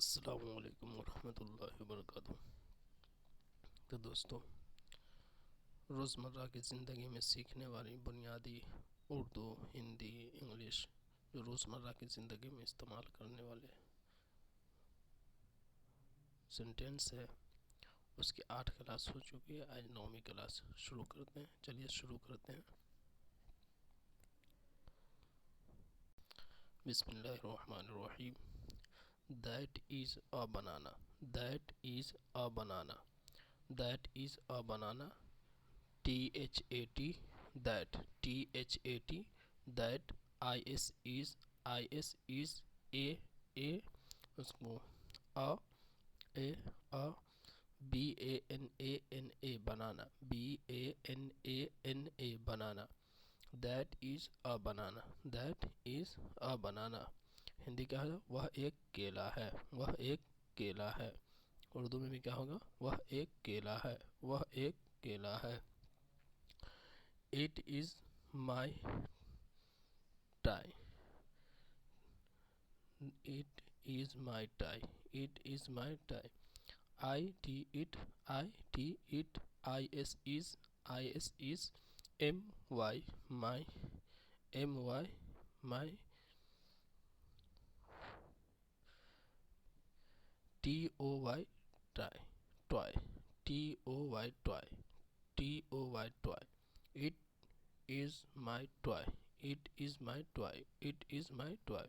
अस्सलामुअलैकुम वरहमतुल्लाहि वबरकातुहू। तो दोस्तों, रोज़मर्रा की ज़िंदगी में सीखने वाली बुनियादी उर्दू, हिंदी, इंग्लिश जो रोज़मर्रा की ज़िंदगी में इस्तेमाल करने वाले सेंटेंस है, उसकी 8 क्लास हो चुकी है। आज 9वीं क्लास शुरू करते हैं। चलिए शुरू करते हैं। बिस्मिल्लाहिर्रहमानिर्रहीम। That is a banana. That is a banana. That is a banana. THAT, that, THAT, that, is a उसको a a a BANANA banana, BANANA banana. That is a banana, that is a banana। Hindi क्या होगा? वह एक केला है, वह एक केला है। उर्दू में भी क्या होगा? वह एक केला है, वह एक केला है। It is my tie, it is my tie, it is my tie। it, is my, my, my। TOY, tie, toy, TOY, toy, TOY, toy। It is my toy, it is my toy, it is my toy।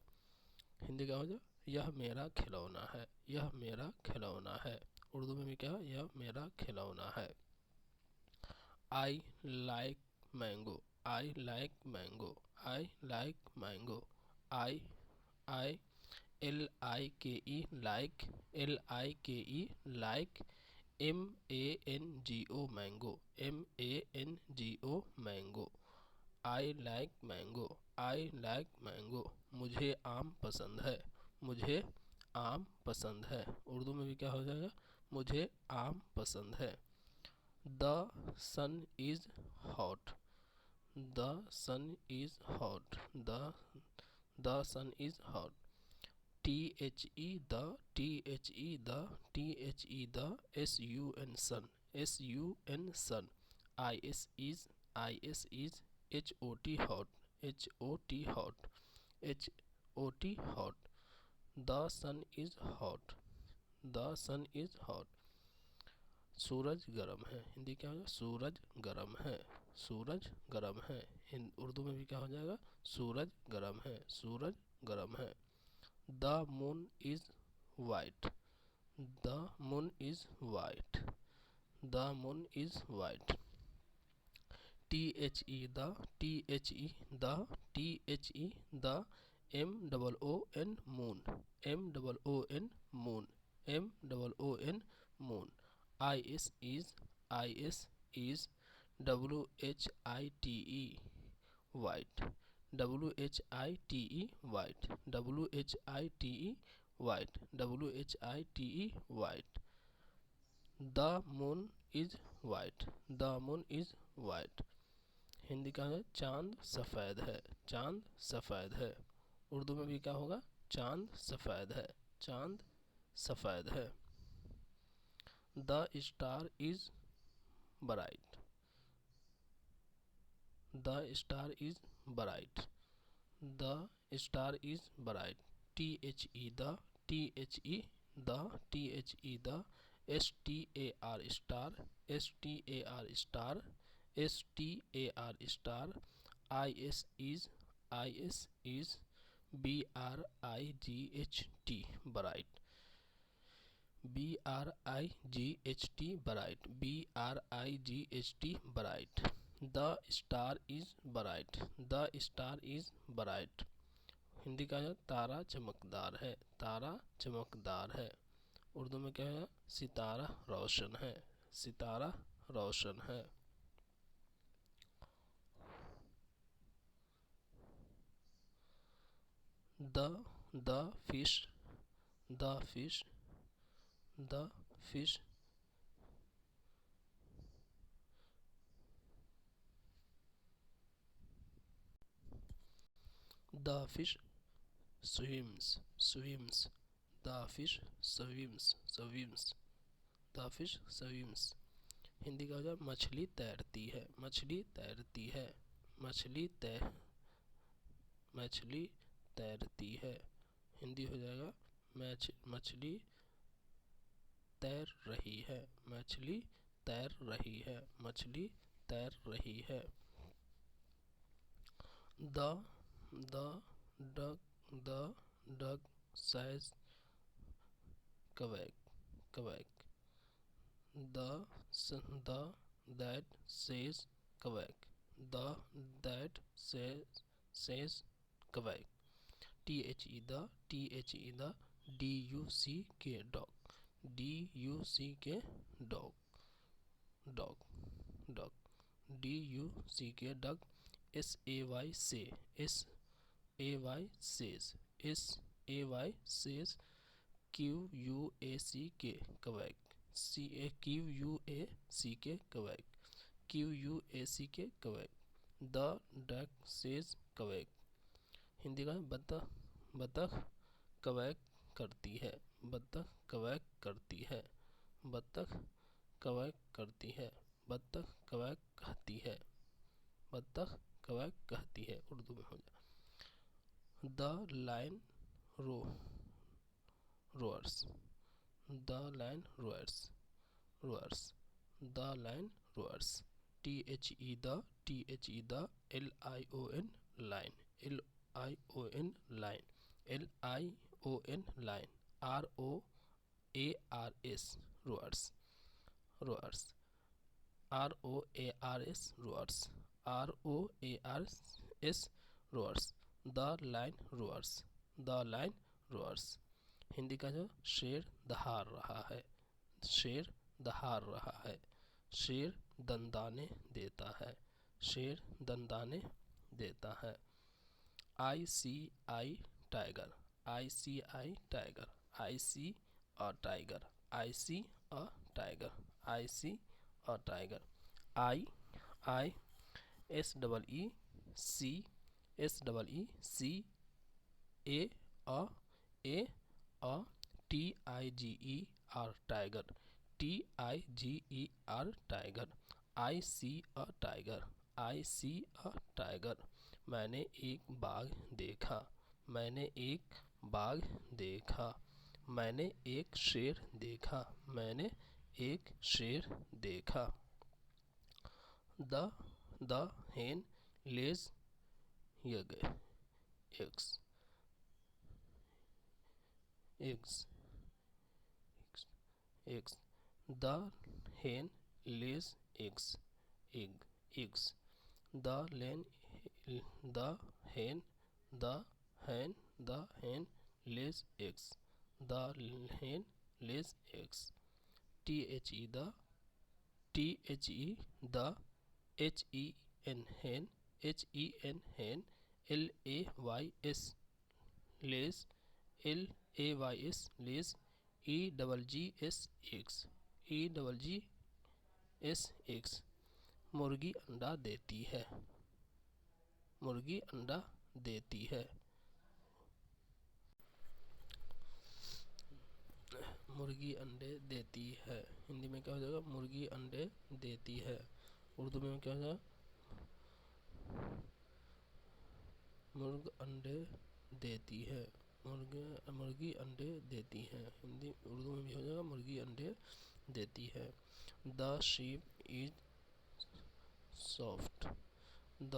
Hindi का हो जाए, यह मेरा खिलौना है, यह मेरा खिलौना है। उर्दू में भी क्या है? यह मेरा खिलौना है। I like mango, I like mango, I like mango। I LIKE, like, LIKE, like। MANGO, mango, MANGO, mango। I like mango, I like mango। मुझे आम पसंद है, मुझे आम पसंद है। उर्दू में भी क्या हो जाएगा? मुझे आम पसंद है। The sun is hot, the sun is hot, the sun is hot। THE, the, THE, the, THE, the, SUN, sun, SUN, sun। IS is, HOT, hot, HOT, hot, HOT, hot। The sun is hot, the sun is hot। सूरज गर्म है। हिंदी क्या होगा? सूरज गर्म है, सूरज गर्म है। उर्दू में भी क्या हो जाएगा? सूरज गर्म है, सूरज गर्म है। The moon is white, the moon is white, the moon is white। THE, the, THE, the, THE, the, MOON, moon, MOON, moon, MOON, moon। IS is, WHITE, white, WHITE, white, WHITE, white, WHITE, white। The moon is white, the moon is white। Hindi का है, चांद सफ़ेद है, चांद सफ़ेद है। उर्दू में भी क्या होगा? चांद सफ़ेद है, चांद सफ़ेद है। The star is bright, the star is bright, the star is bright। THE, the, THE, the, THE, the, STAR, star, STAR, star, STAR, star। IS is, BRIGHT, bright, BRIGHT, bright, BRIGHT, bright। The star is bright, the star is bright। Hindi का है, तारा चमकदार है, तारा चमकदार है। उर्दू में क्या है? सितारा रोशन है, सितारा रोशन है। The fish, the fish, the fish। The fish swims, swims, the fish swims the fish swims. Hindi का हो जाएगा मछली तैरती है, मछली तैरती है, मछली तैरती है। हिंदी हो जाएगा मछली तैर रही है, मछली तैर रही है, मछली तैर रही है। The dog says quack the that says quack the that says quack the duck dog dog duck say says quack quack the duck says quack। Hindi का बतख बतख क्वैक करती है, बतख क्वैक करती है, बतख क्वैक करती है, बतख क्वैक कहती है, बतख क्वैक कहती है। उर्दू में हो जाए the line roars the line roars the line roars the lion line roars roars roars roars roars the lion roars। Hindi का जो शेर दहाड़ रहा है, शेर दहाड़ रहा है, शेर दंदाने देता है, शेर दंदाने देता है। I see I tiger I see I tiger I see a tiger I see a tiger I see a tiger. I I C C A A a T I G E R tiger T I G E R tiger I see a tiger I see a tiger. मैंने एक बाघ देखा, मैंने एक बाघ देखा, मैंने एक शेर देखा, मैंने एक शेर देखा। The hen lays eggs eggs eggs the hen lays eggs the hen the hen the hen lays eggs the hen lays eggs the hen lays lays lays eggs मुर्गी अंडा देती है, मुर्गी अंडा देती है, मुर्गी अंडे देती है। हिंदी में क्या हो जाएगा मुर्गी अंडे देती है। उर्दू में क्या हो जाएगा मुर्ग अंडे देती है, मुर्गी अंडे देती है। हिंदी उर्दू में भी हो जाएगा मुर्गी अंडे देती है। The sheep is soft the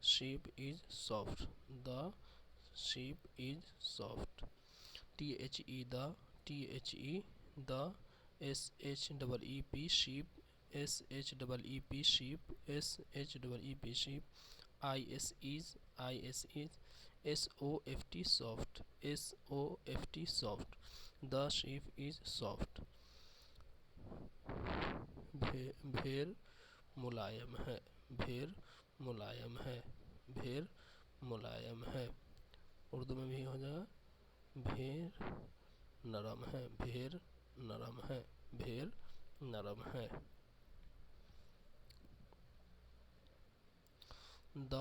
sheep is soft the sheep is soft the sheep sheep soft the sheep is soft। भेड़ मुलायम है, भेड़ मुलायम है, भेड़ मुलायम है। उर्दू में भी हो जाएगा भेड़ नरम है, भेड़ नरम है, भेड़ नरम है। The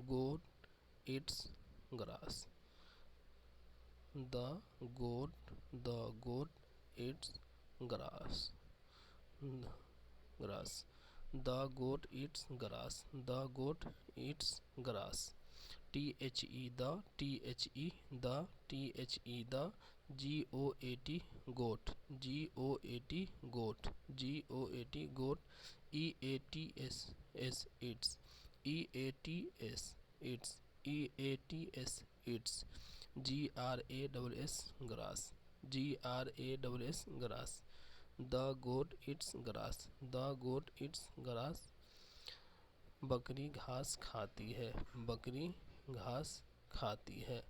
goat eats grass the goat eats grass. Grass. The goat eats grass. The goat eats grass. The the the goat goat goat eats eats grass grass. The goat eats grass. The goat eats grass. बकरी घास खाती है. बकरी घास खाती है.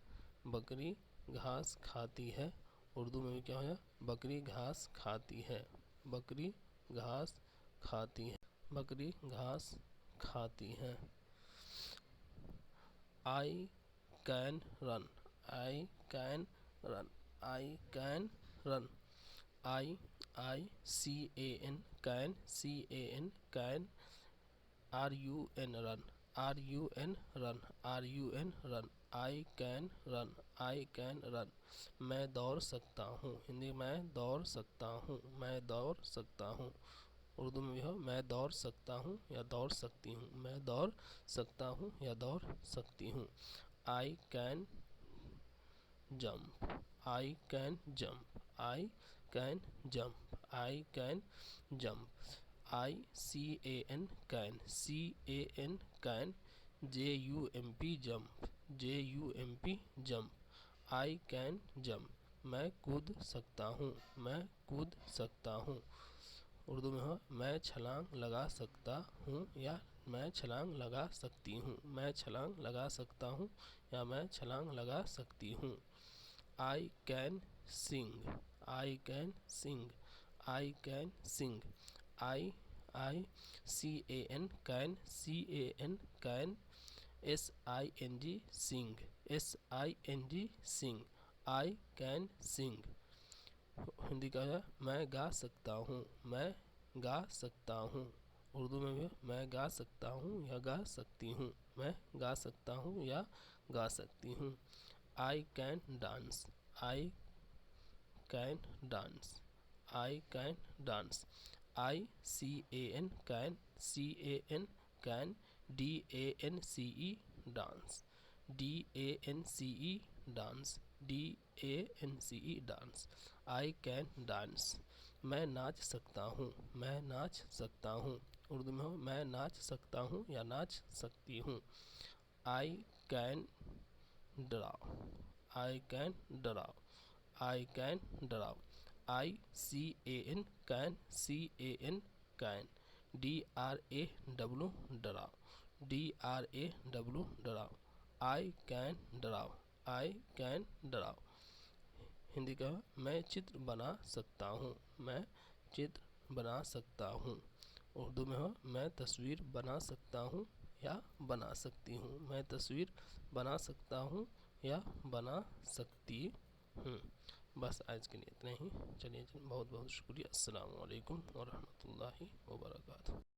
बकरी घास खाती है. उर्दू में भी क्या है? बकरी घास खाती है. बकरी घास खाती है. बकरी घास खाती है. I can run. I can run. I can run. I can can run run. I can run. I can run. मैं दौड़ सकता हूँ. हिंदी मैं दौड़ सकता हूँ. मैं दौड़ सकता हूँ. उर्दू में भी हो मैं दौड़ सकता हूँ या दौड़ सकती हूँ. मैं दौड़ सकता हूँ या दौड़ सकती हूँ. I can jump. I can jump. I can jump. I can jump. I can can jump jump. I can jump. मैं कूद सकता हूँ. मैं कूद सकता हूँ. उर्दू में हो मैं छलांग लगा सकता हूँ या मैं छलांग लगा सकती हूँ. मैं छलांग लगा सकता हूँ या मैं छलांग लगा सकती हूँ. I can sing. I can sing. I can sing. I can can sing sing. I can sing. Hindi का है मैं गा सकता हूँ. मैं गा सकता हूँ. उर्दू में भी मैं गा सकता हूँ या गा सकती हूँ. मैं गा सकता हूँ या गा सकती हूँ. I can dance. I can dance. I can dance. I can can dance. dance. dance. I can dance. मैं नाच सकता हूँ. मैं नाच सकता हूँ. उर्दू में हो मैं नाच सकता हूँ या नाच सकती हूँ. I can draw. I can draw. I can draw. I can can draw. draw. I can draw. I can draw. Hindi का मैं चित्र बना सकता हूँ. मैं चित्र बना सकता हूँ. उर्दू में हो मैं तस्वीर बना सकता हूँ या बना सकती हूँ. मैं तस्वीर बना सकता हूँ या बना सकती हूँ. बस आज के लिए इतना ही. चलिए बहुत बहुत शुक्रिया. अस्सलाम वालेकुम व रहमतुल्लाहि व बरकातुहू.